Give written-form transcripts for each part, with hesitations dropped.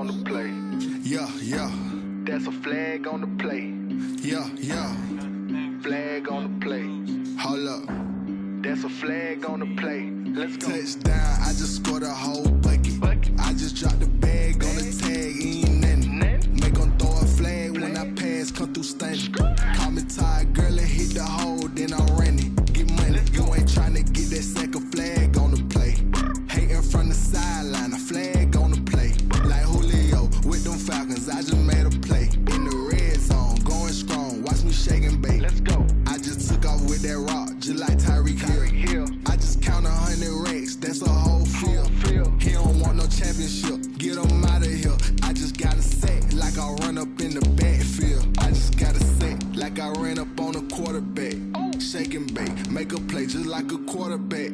on the play. Yeah, yeah. That's a flag on the play. Yeah, yeah. Flag on the play. Hold up. That's a flag on the play. Let's go. Touchdown, I just scored a whole bucket. I just dropped the bag on the tag, ain't nothing. Make them throw a flag when I pass, come through stunning. Call me tired, girl, and hit the hole, then I'm running. Get money, you ain't tryna get that second flag on the play. Hating from the sideline, a flag on the play. Like Julio with them Falcons, I just made a play. In the red zone, going strong, watch me shake and bake. Let's go. I just took off with that rock, just like Tyreek Hill. I just count 100 racks, that's a whole field. He don't want no championship, get him out of here. I just got a set, like I run up in the backfield. I just got a set, like I ran up on a quarterback. Shake and bake, make a play just like a quarterback.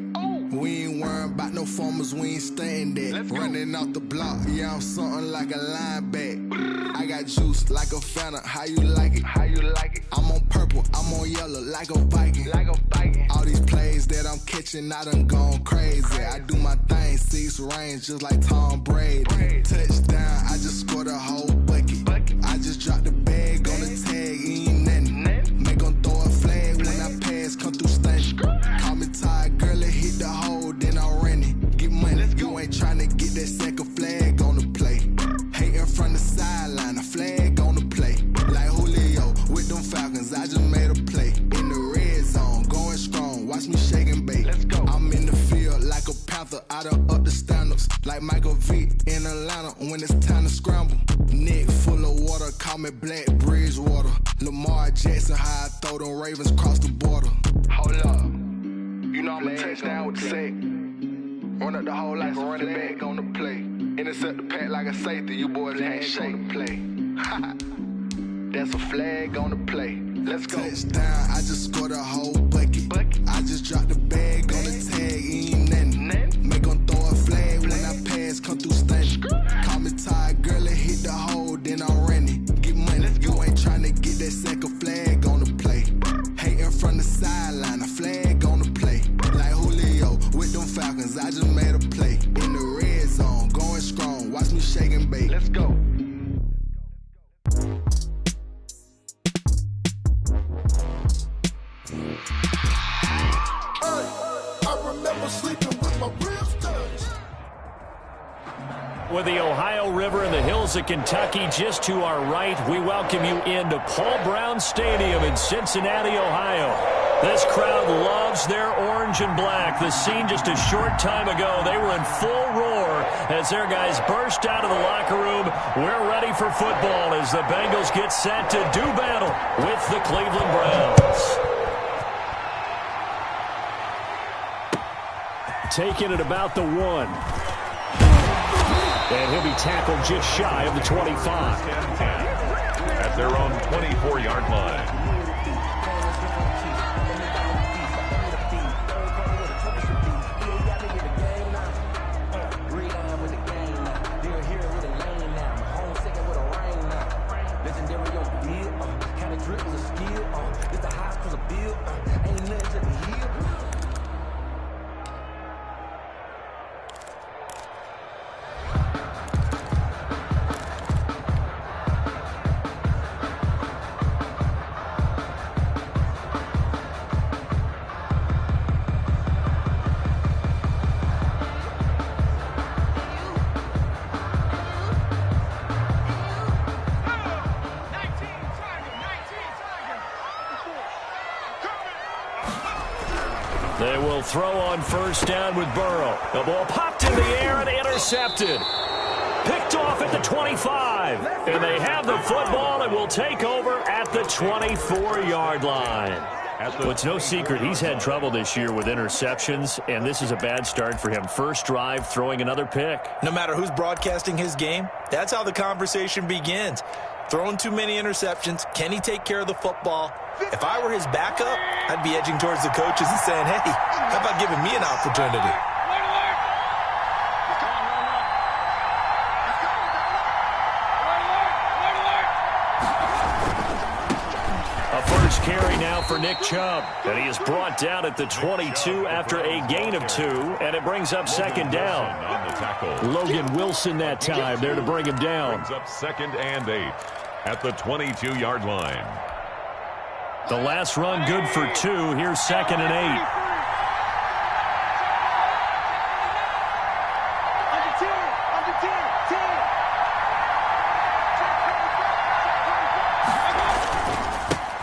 We ain't worrying about no formers, we ain't staying there. Running off the block, yeah, I'm something like a linebacker. I got juice like a Fanta, how you like it? How you like it? I'm on purple, I'm on yellow, like a Viking. Like a Viking. All these plays that I'm catching, I done gone crazy. I do my thing, 6 range, just like Tom Brady. Touchdown, I just scored a whole bucket. I just dropped the bag on the tag, ain't nothing. Make them throw a flag when I pass, come through stunning. Call me tired, girl, and hit the hole, then I'm running. Get money, you ain't tryna get that second flag on the play. Hating from the sideline, a flag on the play. Like Julio with them Falcons, I just made a play. In the red zone, going strong, watch me shake and bake. Let's go. I'm in the field like a panther, I done up the standards. Like Michael Vick in Atlanta when it's time to scramble. Neck full of water, call me Black Bridgewater. Lamar Jackson, how I throw them Ravens across the border. Hold up. You know I'm a touchdown with the sack. Run up the hole like a running back on the play. Intercept the pack like a safety. You boys ain't shake the play. That's a flag on the play. Let's go. Touchdown, I just scored a whole bucket. I just dropped the bag on the tag, ain't nothing. Make them throw a flag when I pass, come through stunning. Call me tired, girl, and hit the hole, then I'm running. Get money, you ain't tryna get that second flag on the play. Hating from the sideline, a flag on the play. Like Julio with them Falcons, I just made a play. In the red zone, going strong, watch me shake and bake. Let's go. With the Ohio River and the hills of Kentucky just to our right, we welcome you into Paul Brown Stadium in Cincinnati, Ohio. This crowd loves their orange and black. The scene just a short time ago, they were in full roar as their guys burst out of the locker room. We're ready for football as the Bengals get set to do battle with the Cleveland Browns. Taking it about the 1. And he'll be tackled just shy of the 25. At their own 24-yard line. They will throw on first down with Burrow. The ball popped in the air and intercepted. Picked off at the 25. And they have the football and will take over at the 24-yard line. Well, it's no secret he's had trouble this year with interceptions, and this is a bad start for him. First drive, throwing another pick. No matter who's broadcasting his game, that's how the conversation begins. Throwing too many interceptions. Can he take care of the football? If I were his backup, I'd be edging towards the coaches and saying, hey, how about giving me an opportunity? carry now for Nick Chubb. And he is brought down at the 22 after a gain of 2, and it brings up second down. On the tackle. Logan Wilson that time there to bring him down. Brings up 2nd and 8 at the 22-yard line. The last run good for 2. Here's 2nd and 8.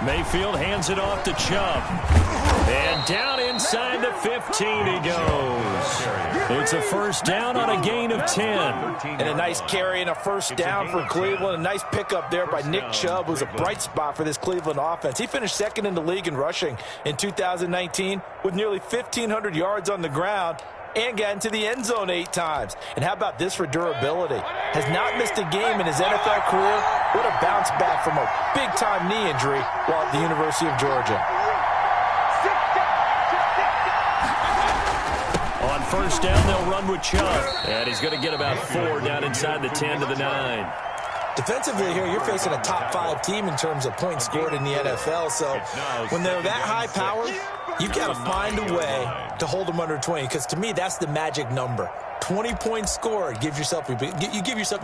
Mayfield hands it off to Chubb. And down inside the 15 he goes. It's a first down on a gain of 10. And a nice carry and a first down for Cleveland. A nice pickup there by Nick Chubb, who's a bright spot for this Cleveland offense. He finished 2nd in the league in rushing in 2019 with nearly 1,500 yards on the ground and got into the end zone 8 times. And how about this for durability? Has not missed a game in his NFL career. What a bounce back from a big-time knee injury while at the University of Georgia. On first down, they'll run with Chubb. And he's going to get about 4 down inside the 10 to the 9. Defensively here, you're facing a top-5 team in terms of points scored in the NFL. So when they're that high-powered, you've got to find a way to hold them under 20. Because to me, that's the magic number. 20 points scored, you give yourself your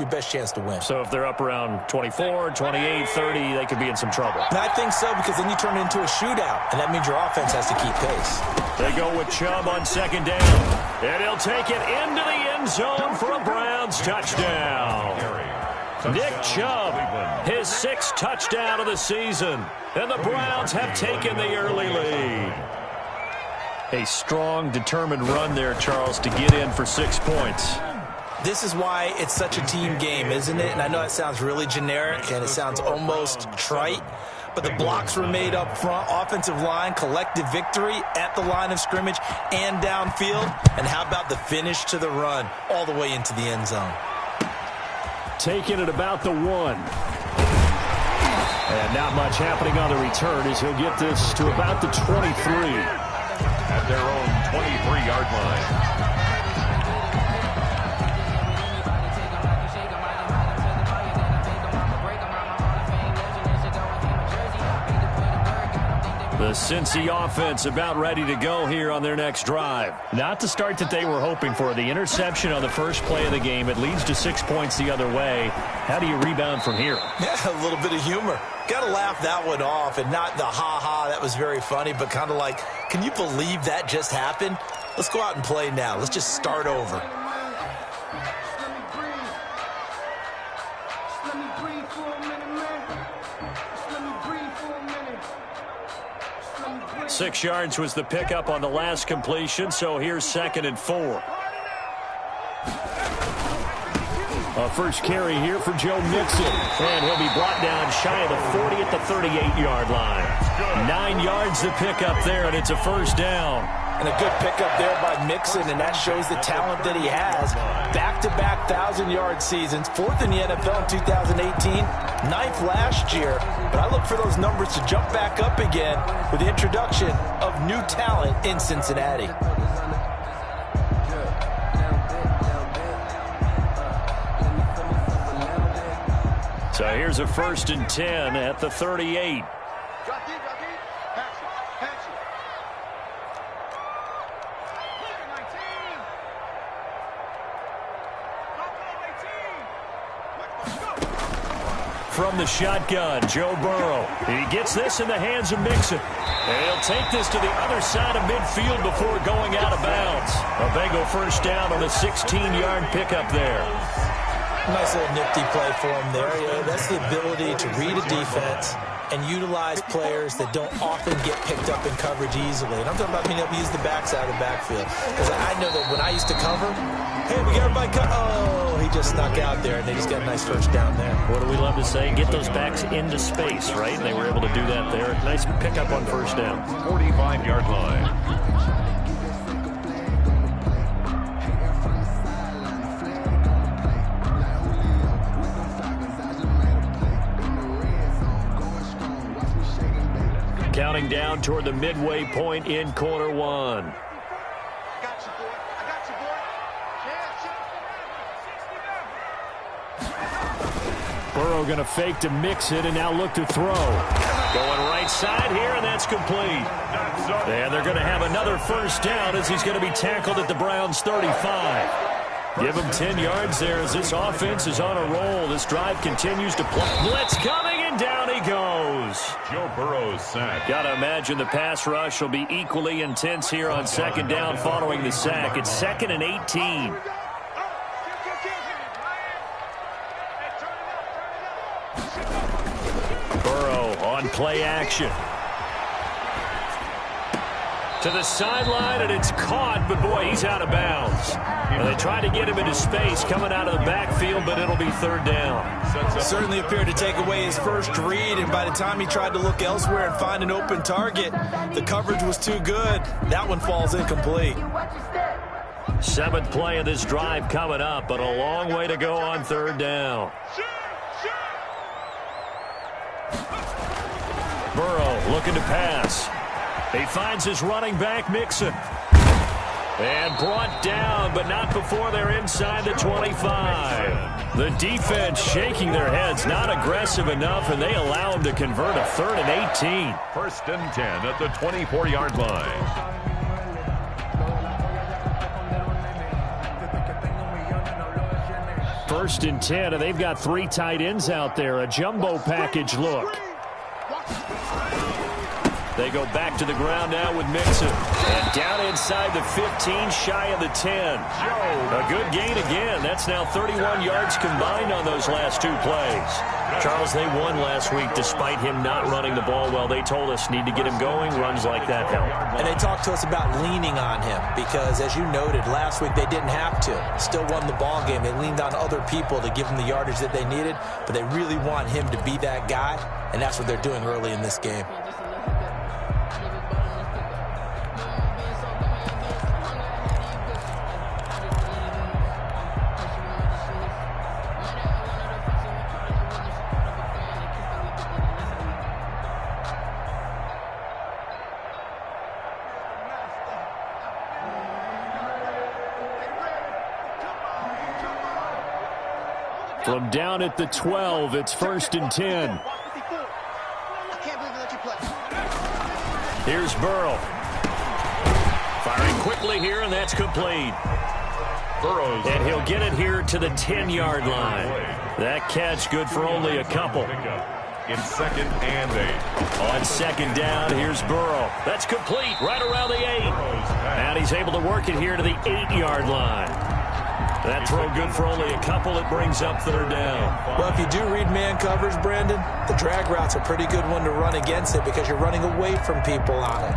best chance to win. So if they're up around 24, 28, 30, they could be in some trouble. And I think so, because then you turn it into a shootout, and that means your offense has to keep pace. They go with Chubb on second down. And he'll take it into the end zone for a Browns touchdown. Nick Chubb, his 6th touchdown of the season. And the Browns have taken the early lead. A strong, determined run there, Charles, to get in for 6 points. This is why it's such a team game, isn't it? And I know it sounds really generic and it sounds almost trite, but the blocks were made up front, offensive line, collective victory at the line of scrimmage and downfield. And how about the finish to the run all the way into the end zone? Taking it about the 1. And not much happening on the return as he'll get this to about the 23. At their own 23-yard line. The Cincy offense about ready to go here on their next drive. Not the start that they were hoping for. The interception on the first play of the game. It leads to 6 points the other way. How do you rebound from here? Yeah, a little bit of humor. Got to laugh that one off, and not the ha-ha, that was very funny, but kind of like, can you believe that just happened? Let's go out and play now. Let's just start over. Six yards was the pickup on the last completion, so here's 2nd and 4. A first carry here for Joe Mixon. And he'll be brought down shy of the 40 at the 38-yard line. 9 yards to pick up there, and it's a first down. And a good pickup there by Mixon, and that shows the talent that he has. Back-to-back 1,000-yard seasons, 4th in the NFL in 2018, 9th last year. But I look for those numbers to jump back up again with the introduction of new talent in Cincinnati. So here's a 1st and 10 at the 38. From the shotgun, Joe Burrow. He gets this in the hands of Mixon. And he'll take this to the other side of midfield before going out of bounds. A Bengal first down on a 16-yard pickup there. Nice little nifty play for him there. Yeah, that's the ability to read a defense and utilize players that don't often get picked up in coverage easily. And I'm talking about being able to use the backside of the backfield. Because I know that when I used to cover, hey, we got everybody cut. Oh, he just snuck out there, and they just got a nice first down there. What do we love to say? Get those backs into space, right? And they were able to do that there. Nice pickup on first down. 45-yard line. Counting down toward the midway point in quarter 1. Burrow going to fake to mix it and now look to throw. Going right side here, complete. And they're going to have another first down as he's going to be tackled at the Browns' 35. Give him 10 yards there as this offense is on a roll. This drive continues to play. Blitz coming, and down he goes. Joe Burrow's sack. Got to imagine the pass rush will be equally intense here on second down following the sack. It's 2nd and 18. Burrow on play action. To the sideline, and it's caught, but boy, he's out of bounds. And they tried to get him into space coming out of the backfield, but it'll be 3rd down. Certainly appeared to take away his first read, and by the time he tried to look elsewhere and find an open target, the coverage was too good. That one falls incomplete. 7th play of this drive coming up, but a long way to go on 3rd down. Burrow looking to pass. He finds his running back, Mixon. And brought down, but not before they're inside the 25. The defense shaking their heads, not aggressive enough, and they allow him to convert a 3rd and 18. 1st and 10 at the 24-yard line. First and 10, and they've got 3 tight ends out there. A jumbo package look. They go back to the ground now with Mixon. And down inside the 15, shy of the 10. A good gain again. That's now 31 yards combined on those last 2 plays. Charles, they won last week despite him not running the ball well. They told us need to get him going. Runs like that help. And they talked to us about leaning on him because, as you noted, last week they didn't have to. Still won the ball game. They leaned on other people to give them the yardage that they needed, but they really want him to be that guy, and that's what they're doing early in this game. From down at the 12, it's 1st and 10. Here's Burrow. Firing quickly here, and that's complete. Burrows. And he'll get it here to the 10-yard line. That catch good for only a couple. In 2nd and 8. On 2nd down, here's Burrow. That's complete right around the 8. And he's able to work it here to the 8-yard line. That throw good for only a couple. It brings up 3rd down. Well, if you do read man coverage, Brandon, the drag route's a pretty good one to run against it because you're running away from people on it.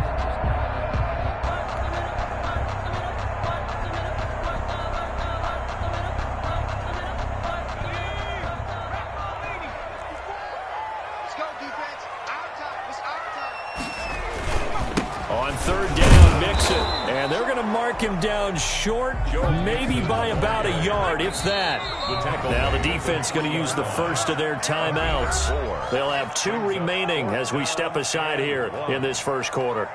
On 3rd down, Mixon. And they're going to mark him down short, maybe by about a yard, if that. Now the defense going to use the first of their timeouts. They'll have 2 remaining as we step aside here in this first quarter.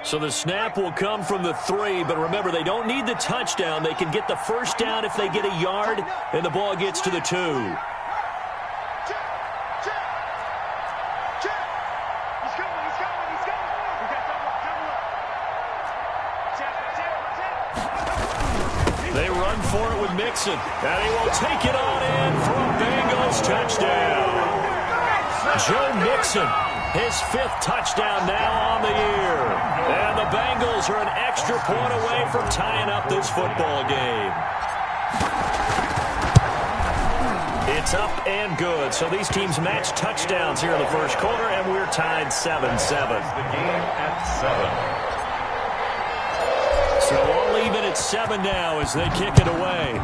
So the snap will come from the 3, but remember, they don't need the touchdown. They can get the first down if they get a yard, and the ball gets to the 2. They run for it with Mixon, and he will take it on in for a Bengals touchdown. Joe Mixon, his 5th touchdown now on the year. And the Bengals are an extra point away from tying up this football game. It's up and good. So these teams match touchdowns here in the first quarter, and we're tied 7-7. The game at 7. So all even at 7 now as they kick it away.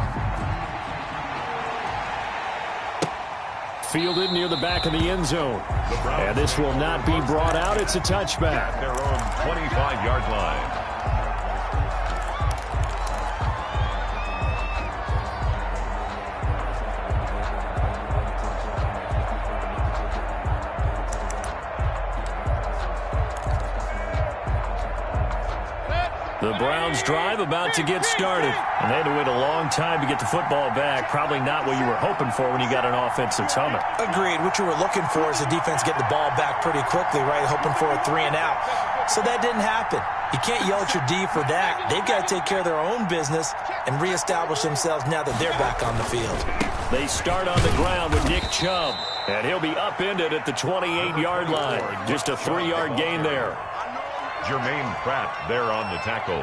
Fielded near the back of the end zone. And this will not be brought out. It's a touchback. Their own 25-yard line. The Browns drive about to get started. And they had to wait a long time to get the football back. Probably not what you were hoping for when you got an offense that's humming. Agreed. What you were looking for is the defense getting the ball back pretty quickly, right? Hoping for a 3 and out. So that didn't happen. You can't yell at your D for that. They've got to take care of their own business and reestablish themselves now that they're back on the field. They start on the ground with Nick Chubb. And he'll be upended at the 28-yard line. Just a 3-yard gain there. Jermaine Pratt there on the tackle.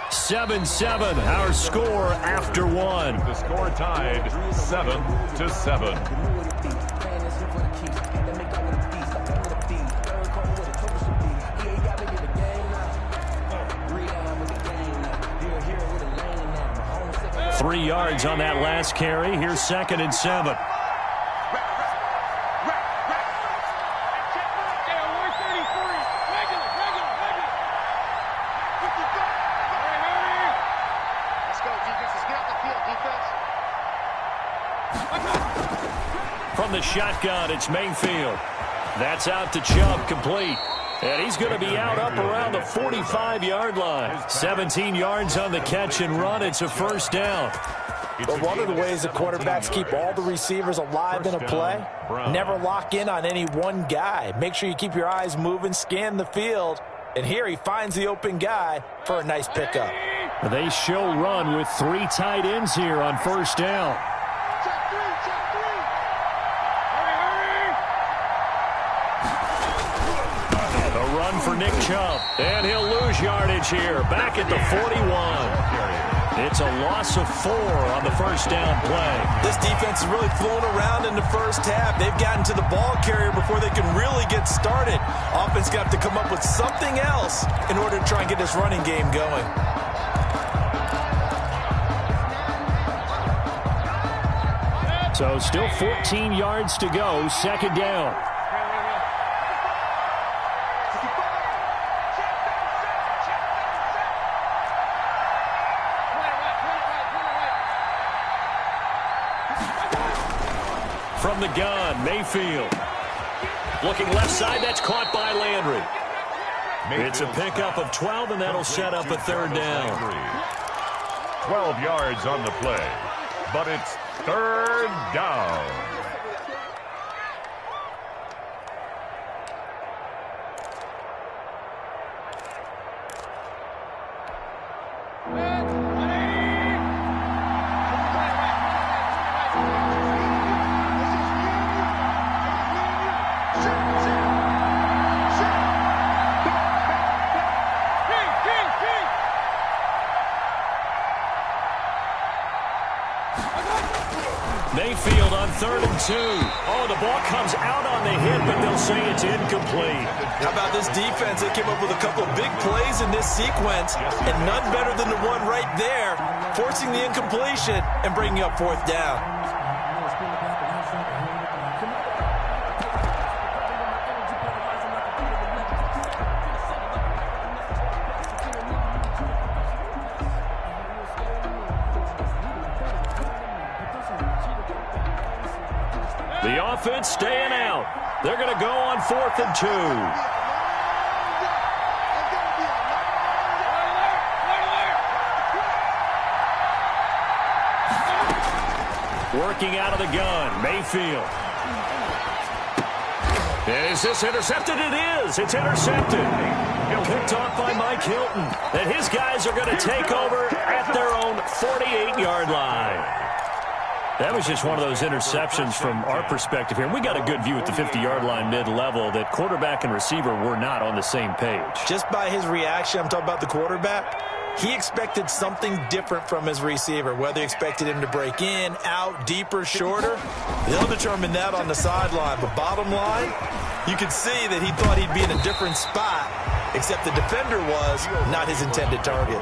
7-7, our score after one. The score tied 7-7. Three yards on that last carry. Here's 2nd and 7. From the shotgun, it's Mayfield. That's out to Chubb, complete. And he's going to be out up around the 45-yard line. 17 yards on the catch and run. It's a first down. But one of the ways the quarterbacks keep all the receivers alive in a play, never lock in on any one guy. Make sure you keep your eyes moving, scan the field. And here he finds the open guy for a nice pickup. They show run with 3 tight ends here on first down. For Nick Chubb, and he'll lose yardage here, back at the 41. It's a loss of 4 on the first down play. This defense is really flown around in the first half. They've gotten to the ball carrier before they can really get started. Offense got to come up with something else in order to try and get this running game going. So still 14 yards to go, 2nd down. From the gun, Mayfield. Looking left side, that's caught by Landry. It's a pickup of 12, and that'll set up a 3rd down. 12 yards on the play, but it's 3rd down. Mayfield on 3rd and 2. Oh, the ball comes out on the hit, but they'll say it's incomplete. How about this defense? They came up with a couple of big plays in this sequence, and none better than the one right there, forcing the incompletion and bringing up 4th down. The offense staying out. They're going to go on 4th and 2. Working out of the gun, Mayfield. Is this intercepted? It is. It's intercepted. Picked off by Mike Hilton. And his guys are going to take over at their own 48-yard line. That was just one of those interceptions from our perspective here. And we got a good view at the 50-yard line mid-level that quarterback and receiver were not on the same page. Just by his reaction, I'm talking about the quarterback, he expected something different from his receiver, whether he expected him to break in, out, deeper, shorter. They'll determine that on the sideline. But bottom line, you could see that he thought he'd be in a different spot, except the defender was not his intended target.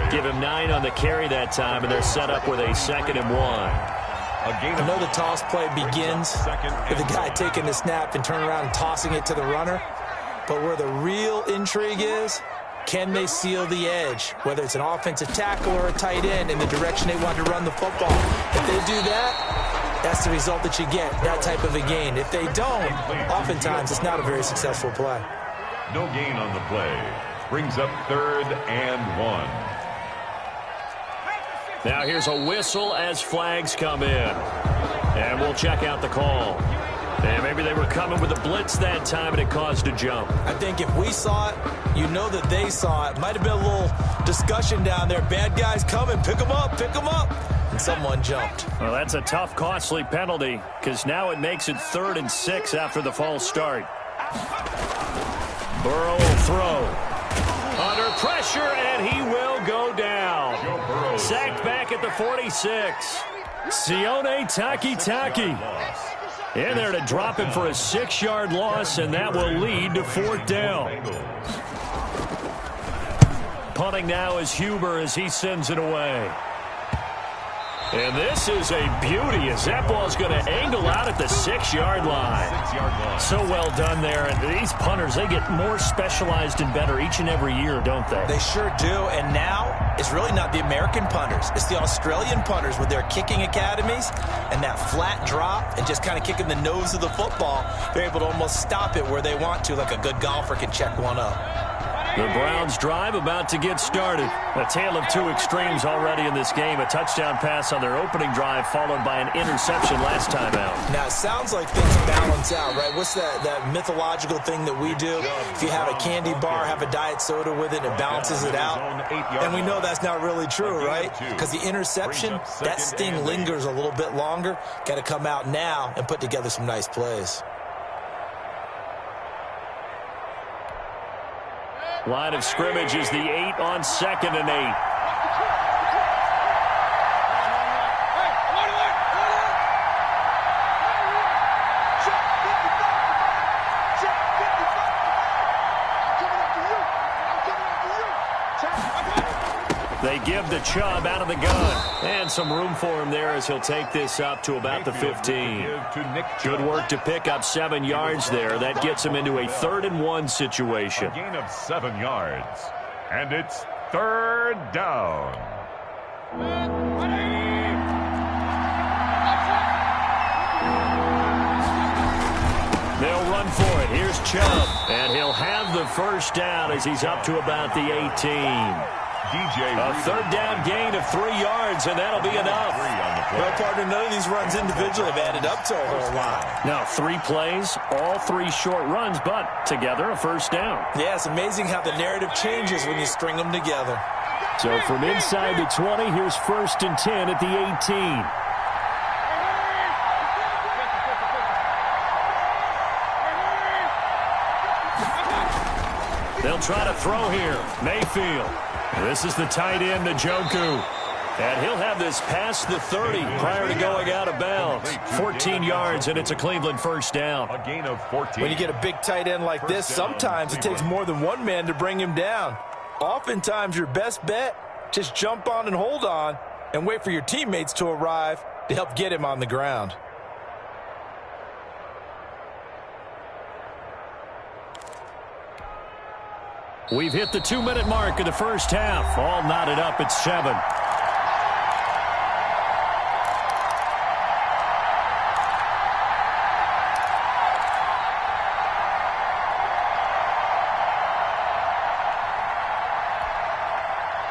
Give him 9 on the carry that time, and they're set up with a 2nd and 1. I know the toss play begins with the guy taking the snap and turning around and tossing it to the runner. But where the real intrigue is, can they seal the edge, whether it's an offensive tackle or a tight end, in the direction they want to run the football? If they do that, that's the result that you get, that type of a gain. If they don't, oftentimes it's not a very successful play. No gain on the play. brings up 3rd and 1. Now here's a whistle as flags come in. And we'll check out the call. And maybe they were coming with a blitz that time and it caused a jump. I think if we saw it, you know that they saw it. Might have been a little discussion down there. Bad guys coming. Pick them up. Pick them up. And someone jumped. Well, that's a tough, costly penalty because now it makes it 3rd and 6 after the false start. Burrow will throw. Under pressure, and he will go down. Sacked back at the 46. Sione Takitaki in there to drop him for a 6-yard loss, and that will lead to 4th down. Punting now is Huber as he sends it away. And this is a beauty as that ball's going to angle out at the 6-yard line. So well done there. And these punters, they get more specialized and better each and every year, don't they? They sure do. And now it's really not the American punters. It's the Australian punters with their kicking academies and that flat drop and just kind of kicking the nose of the football. They're able to almost stop it where they want to, like a good golfer can check one up. The Browns drive about to get started. A tale of two extremes already in this game. A touchdown pass on their opening drive followed by an interception last time out. Now, it sounds like things balance out, right? What's that mythological thing that we do? If you have a candy bar, have a diet soda with it, and it balances it out. And we know that's not really true, right? Because the interception, that sting lingers a little bit longer. Got to come out now and put together some nice plays. Line of scrimmage is the 8 on 2nd and 8. They give to Chubb out of the gun. And some room for him there as he'll take this up to about the 15. Good work to pick up 7 yards there. That gets him into a 3rd and 1 situation. A gain of 7 yards. And it's 3rd down. They'll run for it. Here's Chubb. And he'll have the first down as he's up to about the 18. A 3rd down gain of 3 yards, and that'll be enough. Well, partner, none of these runs individually have added up to a whole lot. Now, 3 plays, all 3 short runs, but together a first down. Yeah, it's amazing how the narrative ne when you string them together. So from inside the 20, here's 1st and 10 at the 18. They'll try to throw here. Mayfield. This is the tight end, Njoku. And he'll have this past the 30 prior to going out of bounds. 14 yards, and it's a Cleveland first down. A gain of 14. When you get a big tight end like this, sometimes it takes more than one man to bring him down. Oftentimes, your best bet, just jump on and hold on and wait for your teammates to arrive to help get him on the ground. We've hit the 2-minute mark of the first half. All knotted up at 7.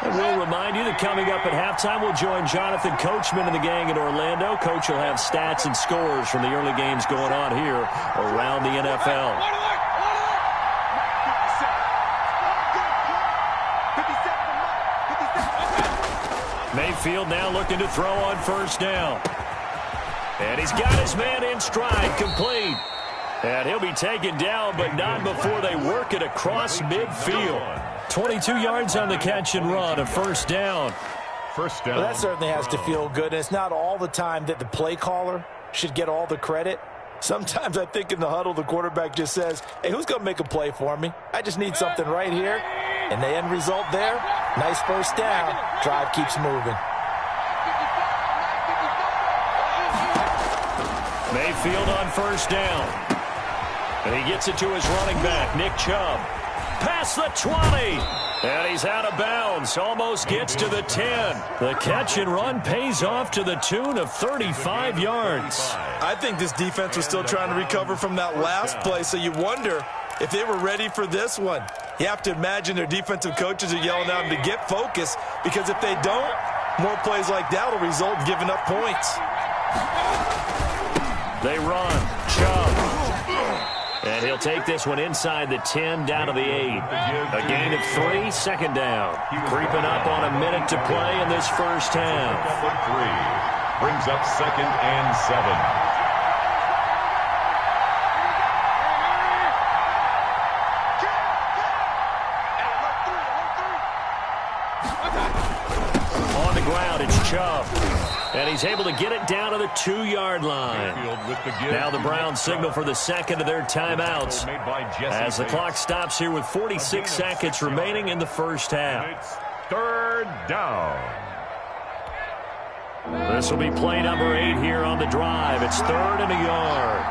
And we'll remind you that coming up at halftime, we'll join Jonathan Coachman and the gang in Orlando. Coach will have stats and scores from the early games going on here around the NFL. Mayfield now looking to throw on first down. And he's got his man in stride, complete. And he'll be taken down, but not before they work it across midfield. 22 yards on the catch and run, a first down. First down. Well, that certainly has to feel good. And it's not all the time that the play caller should get all the credit. Sometimes I think in the huddle, the quarterback just says, hey, who's going to make a play for me? I just need something right here. And the end result there, nice first down. Drive keeps moving. Mayfield on first down. And he gets it to his running back, Nick Chubb. Past the 20. And he's out of bounds. Almost gets to the 10. The catch and run pays off to the tune of 35 yards. I think this defense was still trying to recover from that last play, so you wonder if they were ready for this one. You have to imagine their defensive coaches are yelling at them to get focused, because if they don't, more plays like that will result in giving up points. They run. Chubb. And he'll take this one inside the 10, down to the 8. A gain of 3, second down. Creeping up on a minute to play in this first half. 3 brings up 2nd and 7. Chubb. And he's able to get it down to the 2-yard line. Now the Browns signal for the second of their timeouts as the clock stops here with 46 seconds remaining in the first half. It's 3rd down. This will be play number 8 here on the drive. It's 3rd and a yard.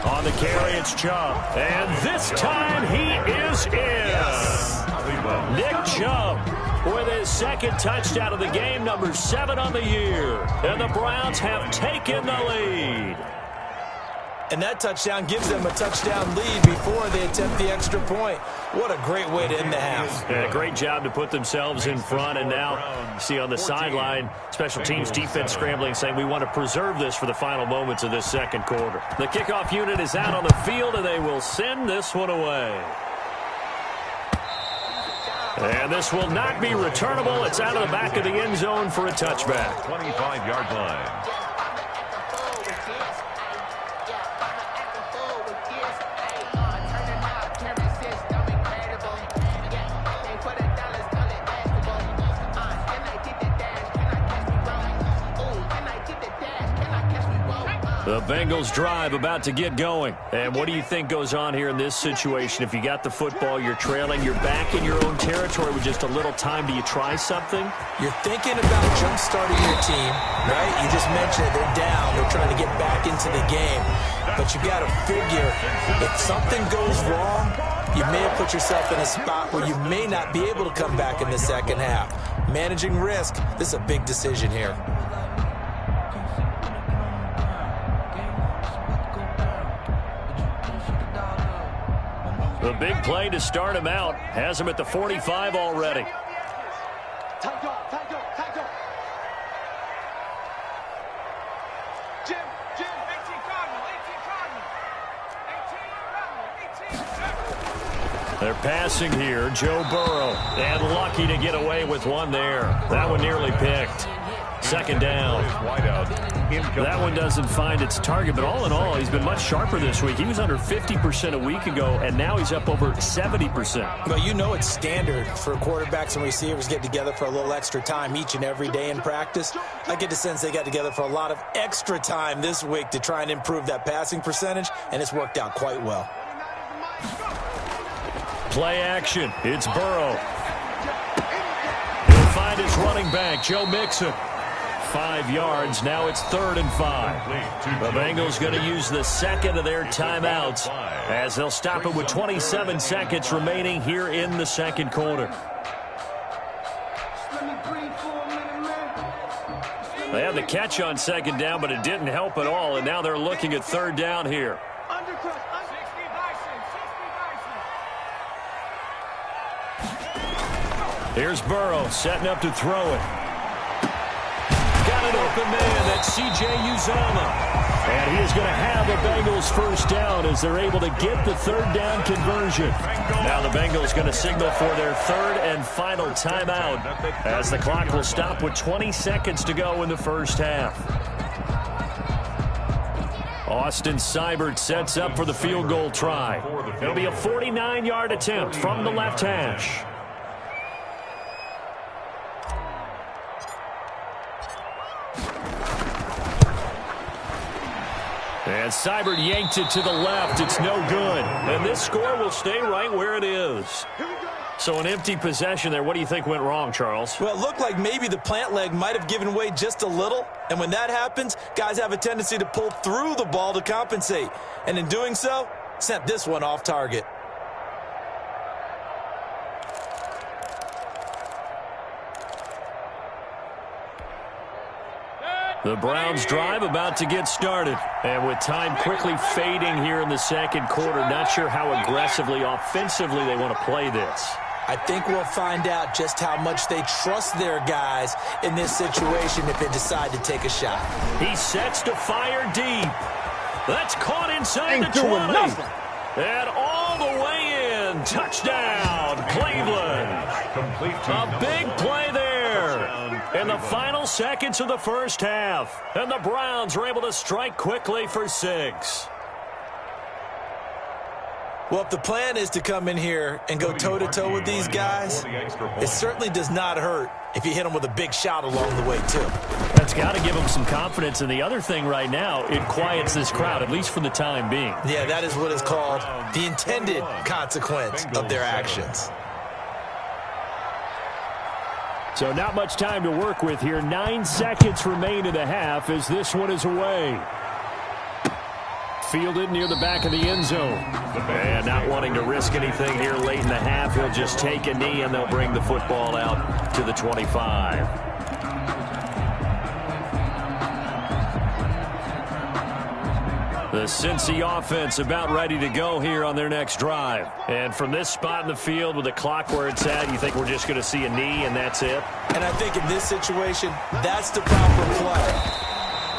On the carry, it's Chubb. And this time he is in. Yes. Nick Chubb with his second touchdown of the game, number 7 on the year. And the Browns have taken the lead. And that touchdown gives them a touchdown lead before they attempt the extra point. What a great way to end the half. Yeah, great job to put themselves in front. And now, you see on the sideline, special teams defense scrambling, saying we want to preserve this for the final moments of this second quarter. The kickoff unit is out on the field, and they will send this one away. And this will not be returnable. It's out of the back of the end zone for a touchback. 25-yard line. The Bengals drive about to get going. And what do you think goes on here in this situation? If you got the football, you're trailing, you're back in your own territory with just a little time. Do you try something? You're thinking about jump-starting your team, right? You just mentioned it. They're down. They're trying to get back into the game. But you got to figure, if something goes wrong, you may have put yourself in a spot where you may not be able to come back in the second half. Managing risk, this is a big decision here. The big play to start him out has him at the 45 already. They're passing here, Joe Burrow, and lucky to get away with one there. That one nearly picked. Second down. That one doesn't find its target, but all in all, he's been much sharper this week. He was under 50% a week ago, and now he's up over 70%. Well, you know it's standard for quarterbacks and receivers get together for a little extra time each and every day in practice. I get the sense they got together for a lot of extra time this week to try and improve that passing percentage, and it's worked out quite well. Play action. It's Burrow. He'll find his running back, Joe Mixon. 5 yards. Now it's 3rd and 5. The Bengals going to use the second of their timeouts as they'll stop it with 27 seconds remaining here in the second quarter. They had the catch on second down, but it didn't help at all, and now they're looking at 3rd down here. Here's Burrow setting up to throw it. Got an open man. That's C.J. Uzomah. And he is going to have the Bengals first down as they're able to get the 3rd down conversion. Now the Bengals going to signal for their 3rd and final timeout as the clock will stop with 20 seconds to go in the first half. Austin Seibert sets up for the field goal try. It'll be a 49-yard attempt from the left hash. And Seibert yanked it to the left. It's no good. And this score will stay right where it is. So an empty possession there. What do you think went wrong, Charles? Well, it looked like maybe the plant leg might have given way just a little. And when that happens, guys have a tendency to pull through the ball to compensate. And in doing so, sent this one off target. The Browns drive about to get started. And with time quickly fading here in the second quarter, not sure how aggressively, offensively they want to play this. I think we'll find out just how much they trust their guys in this situation if they decide to take a shot. He sets to fire deep. That's caught inside the 20. And all the way in. Touchdown, Cleveland. A big play there in the final seconds of the first half. And the Browns are able to strike quickly for 6. Well, if the plan is to come in here and go toe-to-toe with these guys, it certainly does not hurt if you hit them with a big shot along the way, too. That's got to give them some confidence. And the other thing right now, it quiets this crowd, at least for the time being. Yeah, that is what is called the intended consequence of their actions. So not much time to work with here. 9 seconds remain in the half as this one is away. Fielded near the back of the end zone. And not wanting to risk anything here late in the half, he'll just take a knee and they'll bring the football out to the 25. The Cincy offense about ready to go here on their next drive. And from this spot in the field with the clock where it's at, you think we're just going to see a knee and that's it? And I think in this situation, that's the proper play.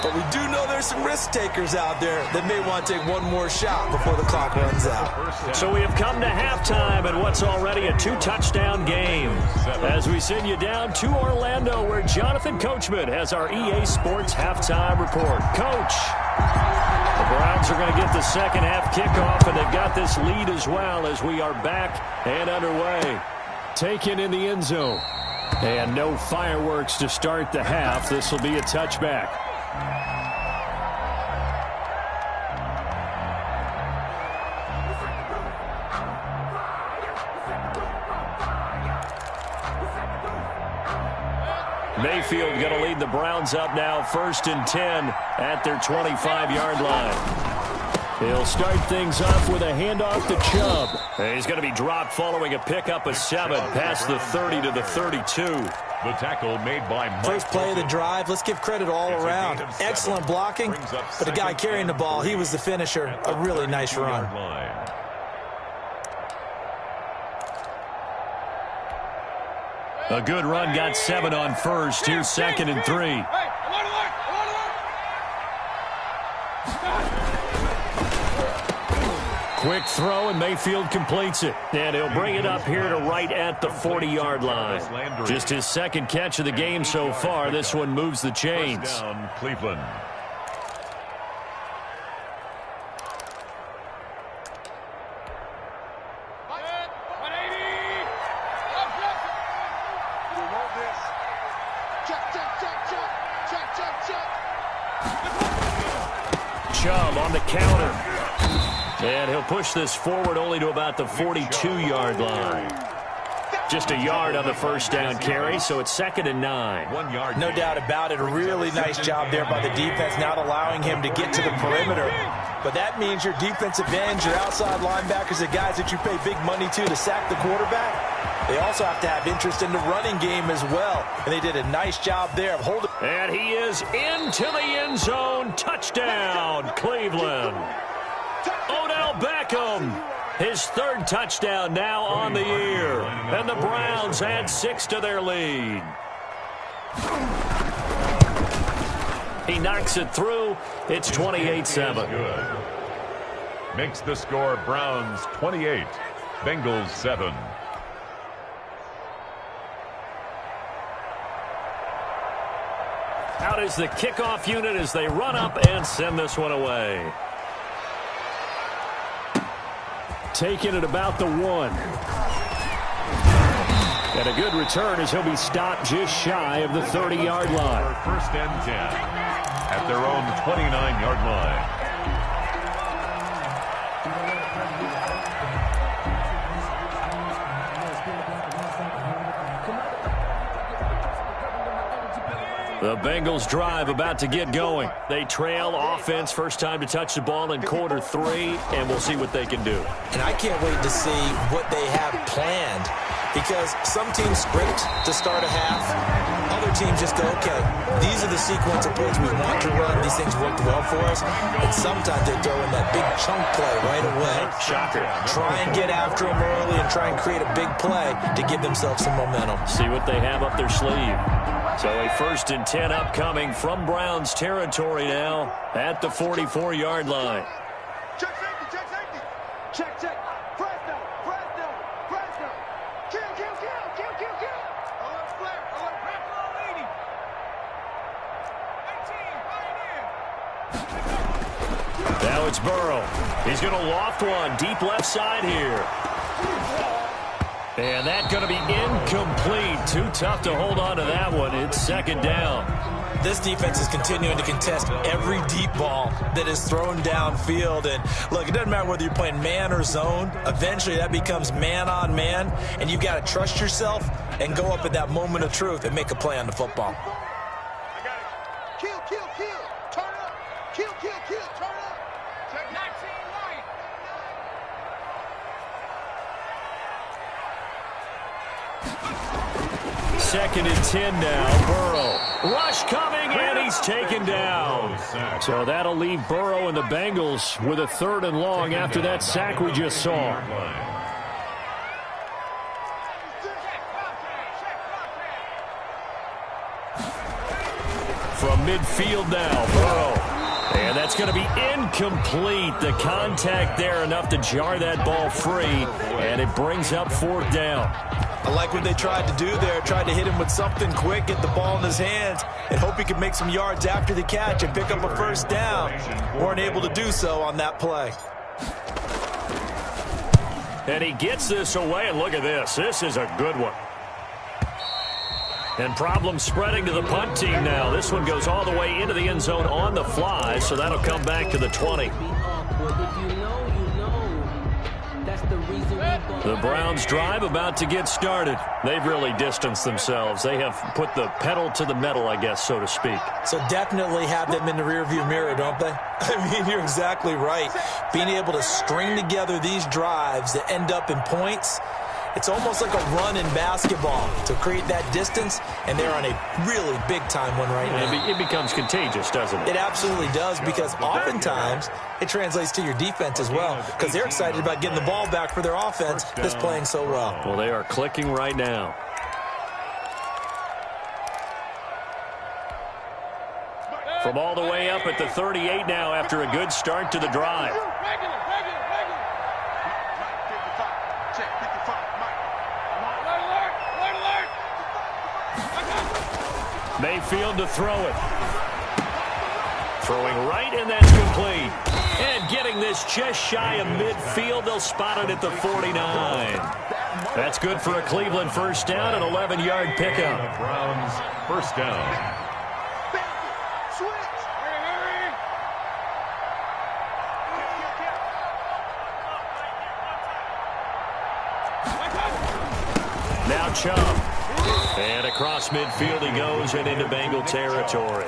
But we do know there's some risk takers out there that may want to take one more shot before the clock runs out. So we have come to halftime in what's already a 2-touchdown game. As we send you down to Orlando, where Jonathan Coachman has our EA Sports halftime report. Coach, the Browns are going to get the second half kickoff, and they've got this lead as well as we are back and underway. Taken in the end zone. And no fireworks to start the half. This will be a touchback. Mayfield going to lead the Browns up now, 1st and 10 at their 25-yard line. He'll start things off with a handoff to Chubb. And he's going to be dropped following a pickup of 7 past the 30 to the 32. The tackle made by Mike. First play of the drive, let's give credit all around. Excellent blocking, but the guy carrying the ball, he was the finisher. A really nice run. A good run, got 7 on first. Here's 2nd and 3. Quick throw, and Mayfield completes it. And he'll bring it up here to right at the 40-yard line. Just his second catch of the game so far. This one moves the chains. First down, Cleveland. Chubb on the counter. And he'll push this forward only to about the 42-yard line. Just a yard on the first down carry, so it's 2nd and 9. 1 yard. No doubt about it. A really nice job there by the defense, not allowing him to get to the perimeter. But that means your defensive ends, your outside linebackers, the guys that you pay big money to sack the quarterback, they also have to have interest in the running game as well. And they did a nice job there of holding. And he is into the end zone. Touchdown, Cleveland. Odell Beckham, his 3rd touchdown now on the year. And the Browns add 6 to their lead. He knocks it through. It's 28-7. Makes the score Browns 28, Bengals 7. Out is the kickoff unit as they run up and send this one away. Taken at about the 1. And a good return as he'll be stopped just shy of the 30-yard line. 1st and 10 at their own 29-yard line. The Bengals drive about to get going. They trail offense, first time to touch the ball in quarter 3, and we'll see what they can do. And I can't wait to see what they have planned, because some teams script to start a half. Other teams just go, okay, these are the sequence of plays we want to run. These things worked well for us. And sometimes they throw in that big chunk play right away. Shocker. Try and get after them early and try and create a big play to give themselves some momentum. See what they have up their sleeve. So a 1st and 10 upcoming from Browns territory now at the 44-yard line. Check safety, check safety. Check, check. Fresno, Fresno, Fresno. Kill, kill, kill, kill, kill, kill. Alert flare, alert flare. All 80. 18, right in. Now it's Burrow. He's going to loft one deep left side here. And that's going to be incomplete. Too tough to hold on to that one. It's 2nd down. This defense is continuing to contest every deep ball that is thrown downfield. And, look, it doesn't matter whether you're playing man or zone. Eventually, that becomes man on man. And you've got to trust yourself and go up at that moment of truth and make a play on the football. I got it. Kill, kill, kill. Turn up. Kill, kill, kill. Turn up. Check 19 right. 2nd and 10 now. Burrow. Rush coming, and he's taken down. So that'll leave Burrow and the Bengals with a 3rd and long after that sack we just saw. From midfield now, Burrow. And that's going to be incomplete. The contact there enough to jar that ball free, and it brings up 4th down. I like what they tried to do there. Tried to hit him with something quick, get the ball in his hands, and hope he could make some yards after the catch and pick up a 1st down. Weren't able to do so on that play. And he gets this away, and look at this. This is a good one. And problems spreading to the punt team now. This one goes all the way into the end zone on the fly, so that'll come back to the 20. The Browns drive about to get started. They've really distanced themselves. They have put the pedal to the metal, I guess, so to speak. So definitely have them in the rearview mirror, don't they? I mean, you're exactly right. Being able to string together these drives that end up in points, it's almost like a run in basketball to create that distance, and they're on a really big-time one right now. It becomes contagious, doesn't it? It absolutely does, because oftentimes it translates to your defense as well, because they're excited about getting the ball back for their offense that's playing so well. Well, they are clicking right now. From all the way up at the 38 now after a good start to the drive. Mayfield to throw it. Throwing right, and that's complete. And getting this just shy of midfield. They'll spot it at the 49. That's good for a Cleveland 1st down, an 11-yard pickup. Browns 1st down. Now Chubb. And across midfield he goes and into Bengal territory.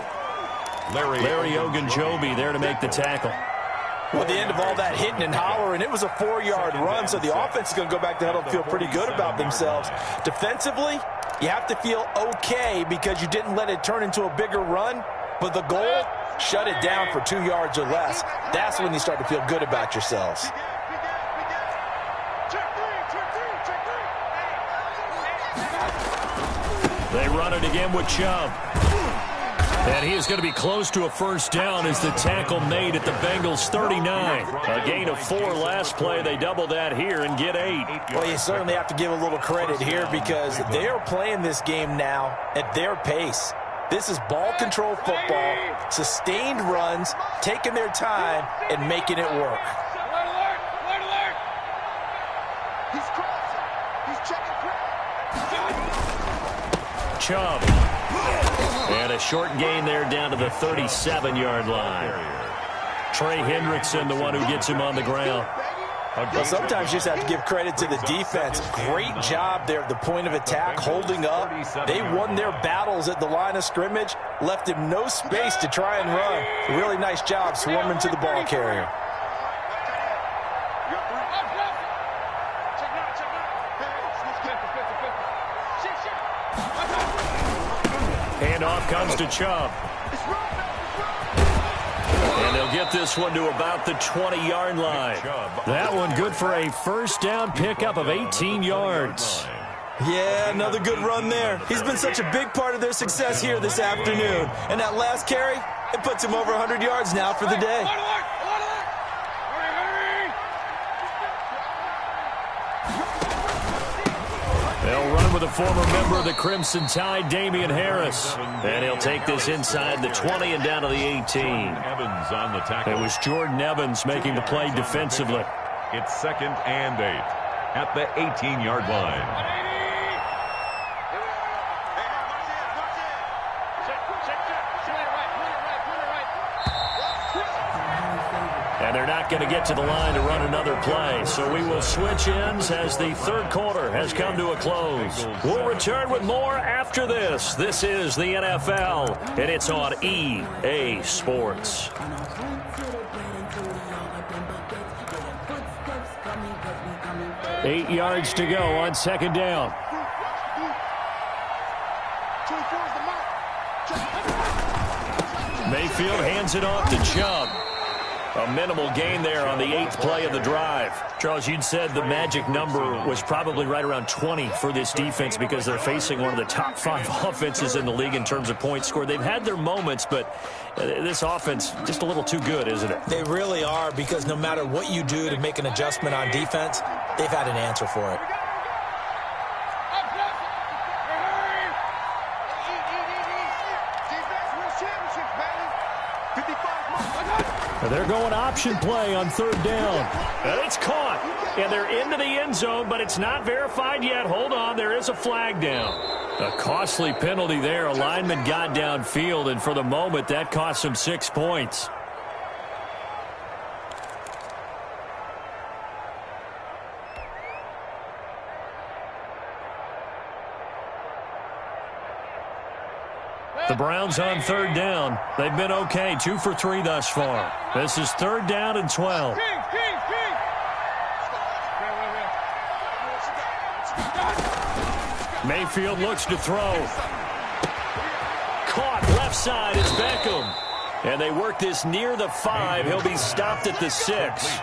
Larry Ogunjobi there to make the tackle. Well, at the end of all that hitting and hollering, it was a 4-yard run, so the offense is going to go back to huddle and feel pretty good about themselves. Defensively, you have to feel okay because you didn't let it turn into a bigger run, but the goal, shut it down for 2 yards or less. That's when you start to feel good about yourselves. They run it again with Chubb. And he is going to be close to a 1st down as the tackle made at the Bengals 39. A gain of 4 last play. They double that here and get 8. Well, you certainly have to give a little credit here because they are playing this game now at their pace. This is ball control football, sustained runs, taking their time, and making it work. He's crossing. He's checking Chubb. And a short gain there down to the 37-yard line. Trey Hendrickson, the one who gets him on the ground. Well, sometimes you just have to give credit to the defense. Great job there at the point of attack, holding up. They won their battles at the line of scrimmage, left him no space to try and run. Really nice job swarming to the ball carrier. Handoff comes to Chubb. And they'll get this one to about the 20-yard line. That one good for a first down pickup of 18 yards. Yeah, another good run there. He's been such a big part of their success here this afternoon. And that last carry, it puts him over 100 yards now for the day. They'll run with a former member of the Crimson Tide, Damian Harris. And he'll take this inside the 20 and down to the 18. Evans on the tackle. It was Jordan Evans making the play defensively. It's 2nd and 8 at the 18-yard line. And they're not going to get to the line to run another play. So we will switch ends as the third quarter has come to a close. We'll return with more after this. This is the NFL, and it's on EA Sports. 8 yards to go on 2nd down. Mayfield hands it off to Chubb. A minimal gain there on the 8th play of the drive. Charles, you'd said the magic number was probably right around 20 for this defense because they're facing one of the top 5 offenses in the league in terms of points scored. They've had their moments, but this offense just a little too good, isn't it? They really are, because no matter what you do to make an adjustment on defense, they've had an answer for it. They're going option play on 3rd down. And it's caught. And they're into the end zone, but it's not verified yet. Hold on, there is a flag down. A costly penalty there. A lineman got downfield, and for the moment, that cost him 6 points. The Browns on 3rd down. They've been okay, 2 for 3 thus far. This is 3rd down and 12. Mayfield looks to throw. Caught left side. It's Beckham. And they work this near the 5. He'll be stopped at the 6.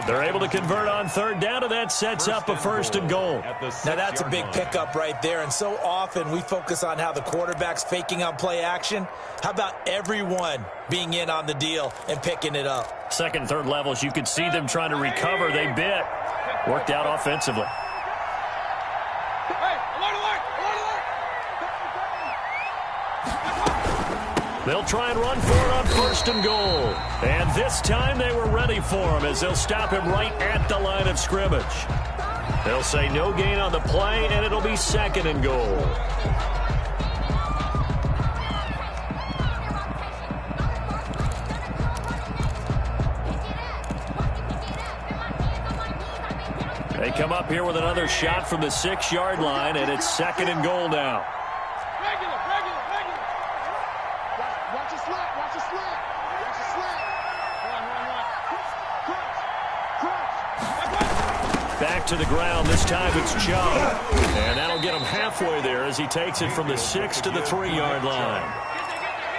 They're able to convert on 3rd down, and that sets up a 1st and goal. Now, that's a big pickup right there, and so often we focus on how the quarterback's faking on play action. How about everyone being in on the deal and picking it up? 2nd and 3rd levels, you could see them trying to recover. They bit. Worked out offensively. They'll try and run for it on 1st and goal. And this time they were ready for him as they'll stop him right at the line of scrimmage. They'll say no gain on the play, and it'll be 2nd and goal. They come up here with another shot from the 6-yard line, and it's 2nd and goal now. Back to the ground. This time it's Chubb. And that'll get him halfway there as he takes it from the 6 to the 3-yard line.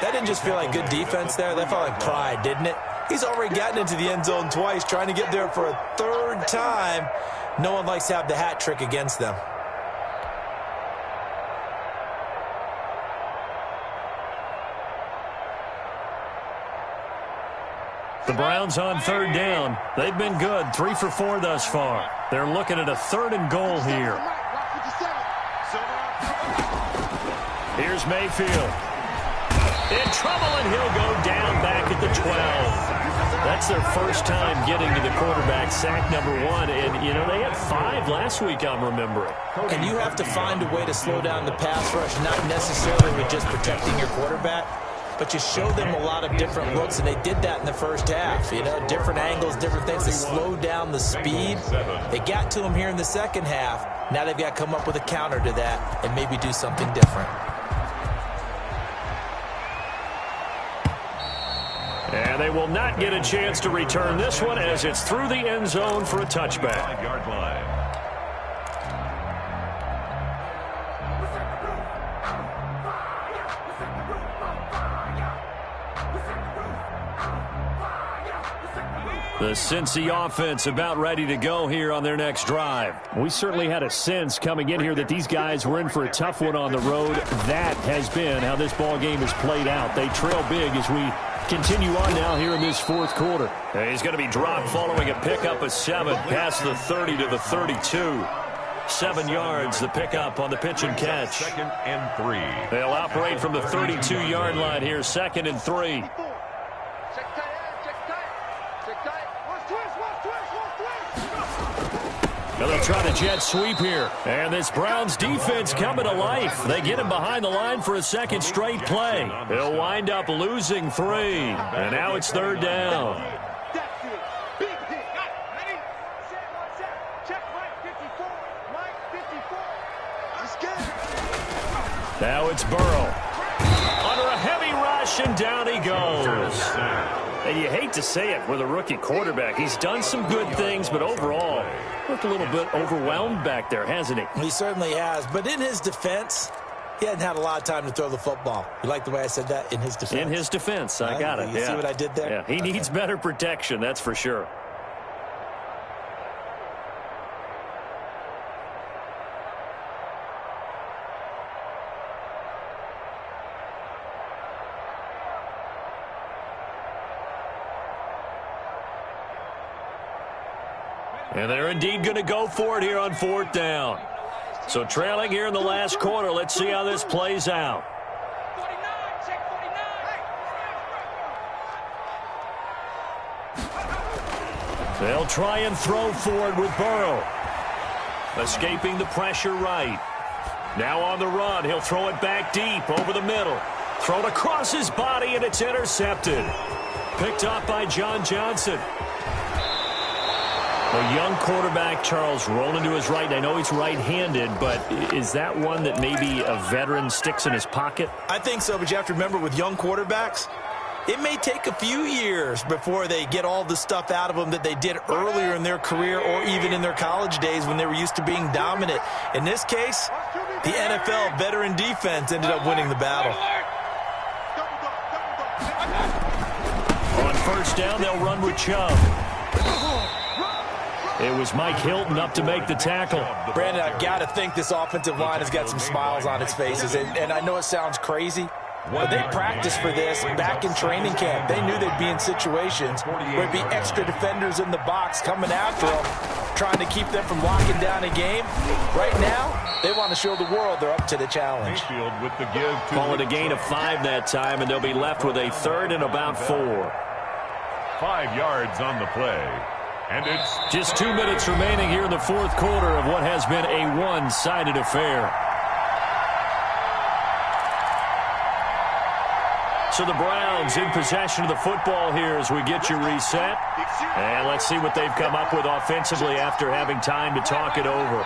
That didn't just feel like good defense there. That felt like pride, didn't it? He's already gotten into the end zone twice, trying to get there for a 3rd time. No one likes to have the hat trick against them. The Browns on 3rd down. They've been good, 3 for 4 thus far. They're looking at a 3rd and goal here. Here's Mayfield. In trouble, and he'll go down back at the 12. That's their first time getting to the quarterback, sack number 1. And, you know, they had 5 last week, I'm remembering. And you have to find a way to slow down the pass rush, not necessarily with just protecting your quarterback. but you show them a lot of different looks, and they did that in the first half. You know, different angles, different things to slow down the speed. They got to them here in the second half. Now they've got to come up with a counter to that and maybe do something different. And they will not get a chance to return this one as it's through the end zone for a touchback. 5-yard line. The Cincy offense about ready to go here on their next drive. We certainly had a sense coming in here that these guys were in for a tough one on the road. That has been how this ball game has played out. They trail big as we continue on now here in this fourth quarter. He's going to be dropped following a pickup of 7 past the 30 to the 32. 7 yards, the pickup on the pitch and catch. 2nd and 3. They'll operate from the 32-yard line here, 2nd and 3. Now they'll try to jet sweep here. And this Browns defense coming to life. They get him behind the line for a second straight play. They'll wind up losing 3. And now it's 3rd down. Now it's Burrow. Under a heavy rush, and down he goes. And you hate to say it with a rookie quarterback. He's done some good things, but overall, looked a little bit overwhelmed back there, hasn't he? He certainly has. But in his defense, he hadn't had a lot of time to throw the football. You like the way I said that? In his defense. In his defense. I got it. You see what I did there? Yeah, he needs better protection, that's for sure. And they're indeed going to go for it here on 4th down. So trailing here in the last quarter. Let's see how this plays out. They'll try and throw for it with Burrow. Escaping the pressure right. Now on the run. He'll throw it back deep over the middle. Thrown across his body, and it's intercepted. Picked up by John Johnson. A young quarterback, Charles, rolling to his right. I know he's right-handed, but is that one that maybe a veteran sticks in his pocket? I think so, but you have to remember with young quarterbacks, it may take a few years before they get all the stuff out of them that they did earlier in their career or even in their college days when they were used to being dominant. In this case, the NFL veteran defense ended up winning the battle. On 1st down, they'll run with Chubb. It was Mike Hilton up to make the tackle. Brandon, I've got to think this offensive line has got some smiles on its faces. And I know it sounds crazy, but they practiced for this back in training camp. They knew they'd be in situations where there'd be extra defenders in the box coming after them, trying to keep them from locking down a game. Right now, they want to show the world they're up to the challenge. With the give. Call it a gain of 5 that time, and they'll be left with a 3rd and about 4. 5 yards on the play. And it's just 2 minutes remaining here in the fourth quarter of what has been a one-sided affair. So the Browns in possession of the football here as we get you reset. And let's see what they've come up with offensively after having time to talk it over.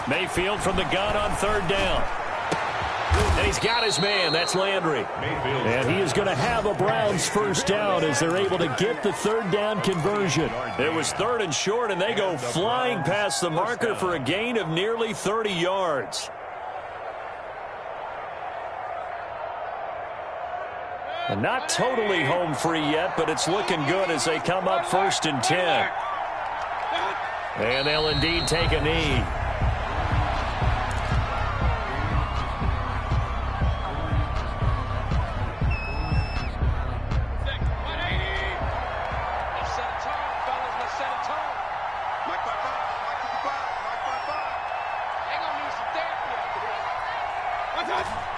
Mayfield from the gun on 3rd down. And he's got his man. That's Landry. And he is going to have a Browns 1st down as they're able to get the 3rd down conversion. It was 3rd and short, and they go flying past the marker for a gain of nearly 30 yards. And not totally home free yet, but it's looking good as they come up 1st and 10. And they'll indeed take a knee.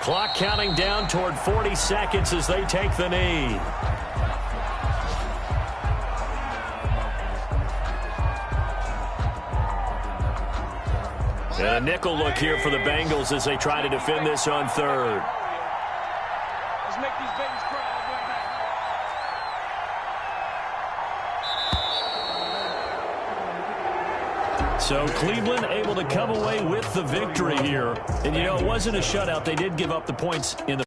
Clock counting down toward 40 seconds as they take the knee. And a nickel look here for the Bengals as they try to defend this on third. Let's make these babies cry. So Cleveland able to come away with the victory here. And, you know, it wasn't a shutout. They did give up the points in the